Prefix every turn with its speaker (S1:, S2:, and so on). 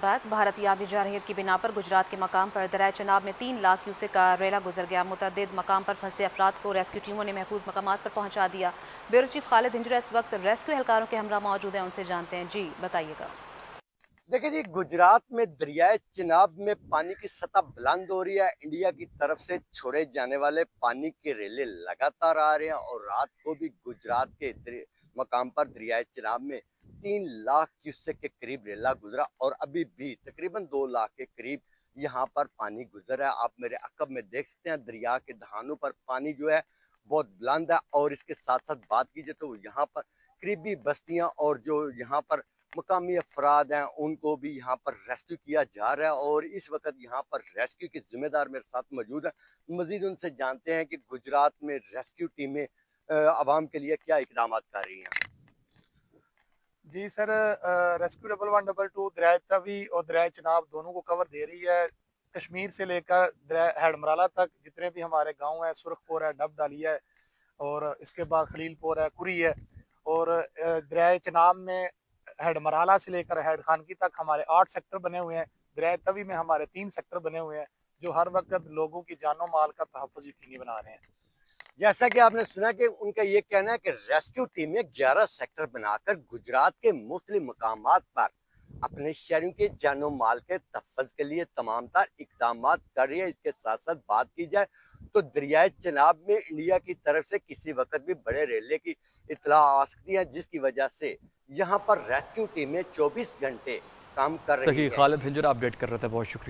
S1: बाद भारतीय आबी जारहियत की बिना पर गुजरात के मकाम पर दरिया चनाब में 3 लाख क्यूसेक का रेला गुजर गया। मुतअद्दिद मकाम पर फंसे अफराद को रेस्क्यू टीमों ने महफूज मकामात पर पहुंचा दिया। ब्यूरो चीफ खालिद हिंजरा इस वक्त रेस्क्यू एहलकारों के हमरा मौजूद हैं, उनसे जानते हैं। जी बताइएगा।
S2: देखिए जी, गुजरात में दरियाए चिनाब में पानी की सतह बुलंद हो रही है। इंडिया की तरफ से छोड़े जाने वाले पानी के रेले लगातार आ रहे हैं और रात को भी गुजरात के मकाम पर दरियाए चिनाब में 3 लाख क्यूसेक के करीब रेला गुजरा और अभी भी तकरीबन 2 लाख के करीब यहाँ पर पानी गुजर है। आप मेरे अकब में देख सकते हैं दरिया के दहानों पर पानी जो है बहुत बुलंद है। और इसके साथ साथ बात कीजिए तो यहाँ पर करीबी बस्तियां और जो यहाँ पर मकामी अफराद हैं उनको भी यहाँ पर रेस्क्यू किया जा रहा है। और इस वक्त यहाँ पर रेस्क्यू के जिम्मेदार मेरे साथ मौजूद है। मजीद उनसे जानते हैं कि गुजरात में रेस्क्यू टीमें आवाम के लिए क्या इकदाम कर रही हैं।
S3: जी सर, रेस्क्यू 1112 दरियाए तवी और दरियाए चिनाब दोनों को कवर दे रही है। कश्मीर से लेकर हेडमराला तक जितने भी हमारे गांव हैं, सुरखपुर है, डब डाली है और इसके बाद खलीलपुर है, कुरी है। और दरियाए चिनाब में हेडमराला से लेकर हेड खानकी तक हमारे 8 सेक्टर बने हुए हैं। दरियाए तवी में हमारे 3 सेक्टर बने हुए हैं जो हर वक्त लोगों की जानो माल का तहफ़्फ़ुज़ यकीनी बना रहे हैं।
S2: जैसा कि आपने सुना कि उनका ये कहना है कि रेस्क्यू टीमें 11 सेक्टर बनाकर गुजरात के मुख्तलिफ मकामात पर अपने शहरों के जानो माल के तहफ़्फ़ुज़ के लिए तमाम तार इकदाम कर रही है। इसके साथ साथ बात की जाए तो दरियाए चिनाब में इंडिया की तरफ से किसी वक्त भी बड़े रेले की इतला आ सकती है, जिसकी वजह से यहाँ पर रेस्क्यू टीमें 24 घंटे काम कर रही
S4: सही
S2: है।
S4: खालिद हिंजरा अपडेट कर रहे थे, बहुत शुक्रिया।